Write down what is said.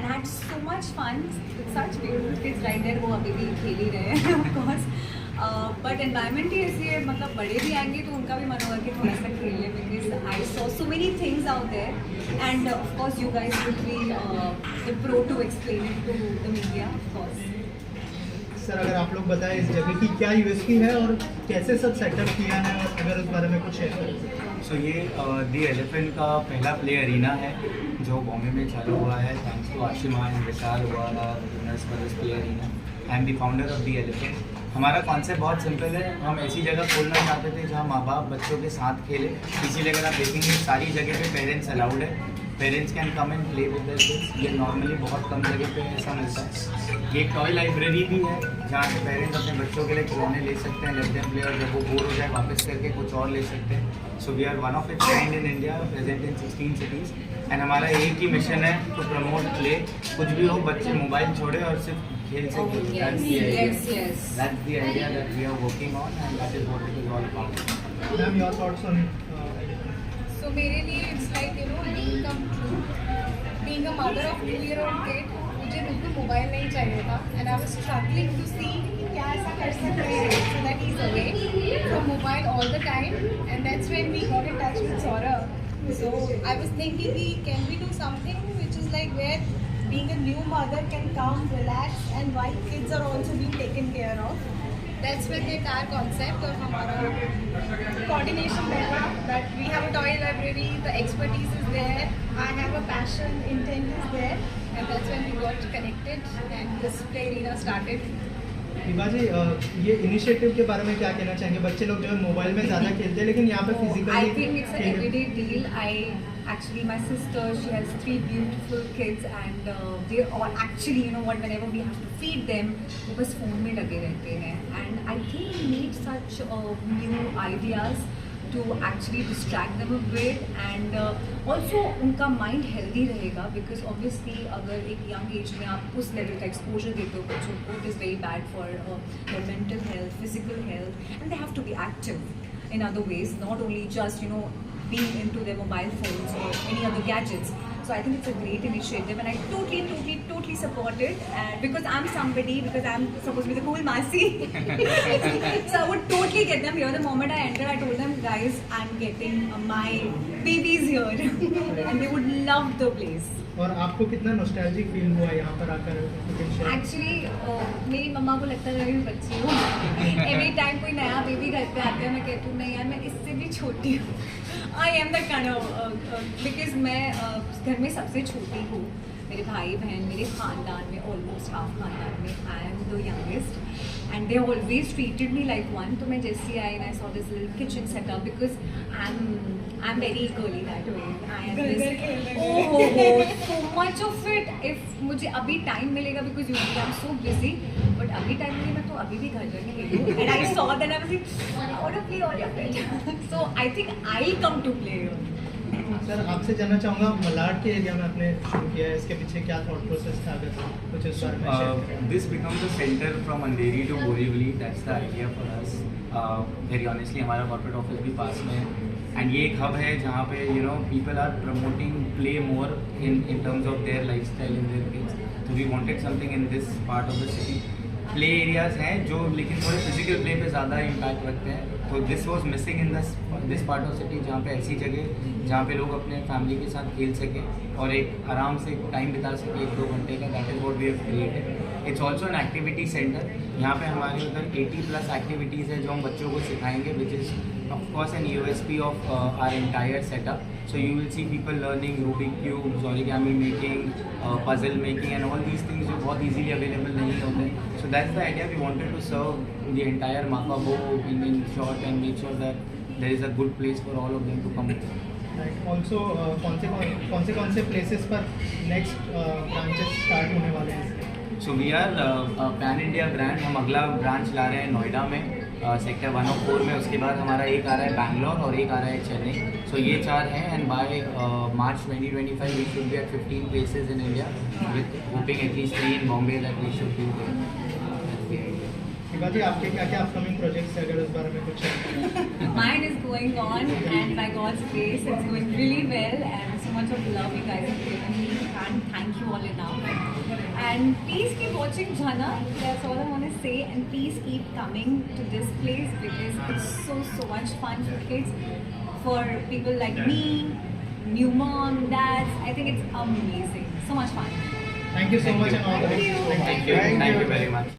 and had so much fun with such beautiful kids right there. वो अभी भी खेल ही रहे हैं of course. बट एनवायरनमेंट ही ऐसी है, मतलब बड़े भी आएंगे तो उनका भी मन होगा कि थोड़ा सा खेल ले, because I saw so many things out there and of course you guys will be the pro to explain it to the media of course. Sir अगर आप लोग बताएं इस जगह की क्या यूएसपी है और कैसे सब सेटअप किया है, और अगर उस बारे में कुछ शेयर करें. सो ये दी एलिफेंट का पहला प्ले अरीना है जो बॉम्बे में चालू हुआ है, thanks to Ashima and Vishal वाला winners for this play arena. I am the founder of the elephant. हमारा कॉन्सेप्ट बहुत सिंपल है. हम ऐसी जगह खोलना चाहते थे जहाँ माँ बाप बच्चों के साथ खेले. इसीलिए अगर आप देखेंगे सारी जगह पे पेरेंट्स अलाउड है. Parents can come and play with their kids. ये नॉर्मली बहुत कम जगह पे ऐसा मिलता है. ये एक टॉय लाइब्रेरी भी है जहाँ पे पेरेंट्स अपने बच्चों के लिए खिलौने ले सकते हैं, लेट देम प्ले, और जब वो बोर हो जाए वापस करके कुछ और ले सकते हैं. So we are one of its kind in India, present in 16 cities. And हमारा एक ही मिशन है टू प्रमोट प्ले. कुछ भी हो, बच्चे मोबाइल छोड़े और सिर्फ खेल से खेलें. That's the idea that we are working on, and that is what it is all about. Ma'am your thoughts on. So मेरे लिए it's like dream come true. Being a mother of 2-year-old kid, मुझे बिल्कुल mobile नहीं चाहिए था, and I was struggling to see कि क्या ऐसा कर सकते हैं so that he's away from mobile all the time, and that's when we got in touch with Saurabh. So I was thinking, can we do something which is like where being a new mother can come, relax, and while kids are also being taken care of. That's when the entire concept of हमारा coordination बैठा, that we have a toy library, the expertise is there, I have a passion, intent is there, and that's when we got connected and this play arena started. Vibha जी ये initiative के बारे में क्या कहना चाहेंगे. बच्चे लोग जो है मोबाइल में ज़्यादा खेलते हैं, लेकिन यहाँ पे I physically think it's an everyday deal. Actually, my sister, she has 3 beautiful kids, and they all actually, you know what, whenever we have to feed them, वो बस phone में लगे रहते हैं. And I think we need such new ideas to actually distract them a bit, and also उनका mind healthy रहेगा, because obviously अगर एक young age में आप उस level का exposure देते हो बच्चों को, it is very bad for their mental health, physical health, and they have to be active in other ways, not only just being into their mobile phones or any other gadgets. So I think it's a great initiative, and I totally support it. And because I'm somebody, because I'm supposed to be the cool Masi, so I would totally get them here. The moment I entered, I told them, guys, I'm getting my babies here, and they would love the place. और आपको कितना nostalgic feel हुआ यहाँ पर आकर. Actually मेरी मम्मा को लगता है मैं बच्ची हूँ. एवरी टाइम कोई नया बेबी घर पे आता है, मैं कहती हूँ नहीं यार मैं इससे भी छोटी हूँ. आई am the kind of, because मैं घर में सबसे छोटी हूँ. मेरे भाई बहन मेरे ख़ानदान में ऑलमोस्ट हाफ खानदान में आई am the youngest, and they always treated me like one. तो मैं जैसे आई and I saw this little kitchen setup, because I'm very girly that way. I am this, so much of it. If मुझे अभी time मिलेगा, because usually I'm so busy, but अभी time मिले मैं तो अभी भी घर जाके खेलूँ. And I saw that I was like, I want to play all of it. So I think I'll come to play. Sir आपसे जानना चाहूँगा, मलाड के एरिया में आपने शुरू किया है, इसके पीछे क्या थॉट प्रोसेस था, अगर कुछ इस बारे में शेयर करें. This becomes a center from Andheri to Borivali. That's the idea for us. Very honestly, हमारा corporate office भी पास में है, and ये एक hub है जहाँ पे people are promoting play more in terms of their lifestyle and their kids. So we wanted something in this part of the city. Play areas हैं जो लेकिन थोड़े फिजिकल प्ले पे ज़्यादा इम्पैक्ट रखते हैं. तो this was missing in this part of city, जहाँ पे ऐसी जगह जहाँ पे लोग अपने फैमिली के साथ खेल सकें और एक आराम से टाइम बिता सकें 1-2 घंटे का. That is what we have created. It's also an activity centre. यहाँ पे हमारे उधर 80+ एक्टिविटीज़ है जो हम बच्चों को सिखाएंगे, which is of course an USP of our entire setup. So you will see people learning Rubik cubes, origami making, puzzle making, and all these things जो बहुत easily available नहीं होते. So that's the idea. We wanted to serve the entire Makabo in short and make sure that there is a good place for all of them to come. Right. Also कौन से places पर next branches start होने वाले हैं? So we are pan India brand. हम अगला branch ला रहे हैं नोएडा में, सेक्टर 104 में. उसके बाद हमारा एक आ रहा है बैंगलोर और एक आ रहा है चेन्नई. सो ये 4 हैं, and by March 2025 we should be at 15 places in India, with hoping at least 3 in Bombay that we should be there. Vibha ji आपके क्या क्या अपकमिंग प्रोजेक्ट्स हैं, अगर उस बारे में कुछ है? Mine is going on, and by God's grace it's going really well, and so much of love you guys have given me. Can't thank you all enough. And please keep watching Jhanak. That's all I want to say. And please keep coming to this place because it's so much fun for kids, for people like me, new mom, dads. I think it's amazing. So much fun. Thank you so much and all the best. Thank you very much.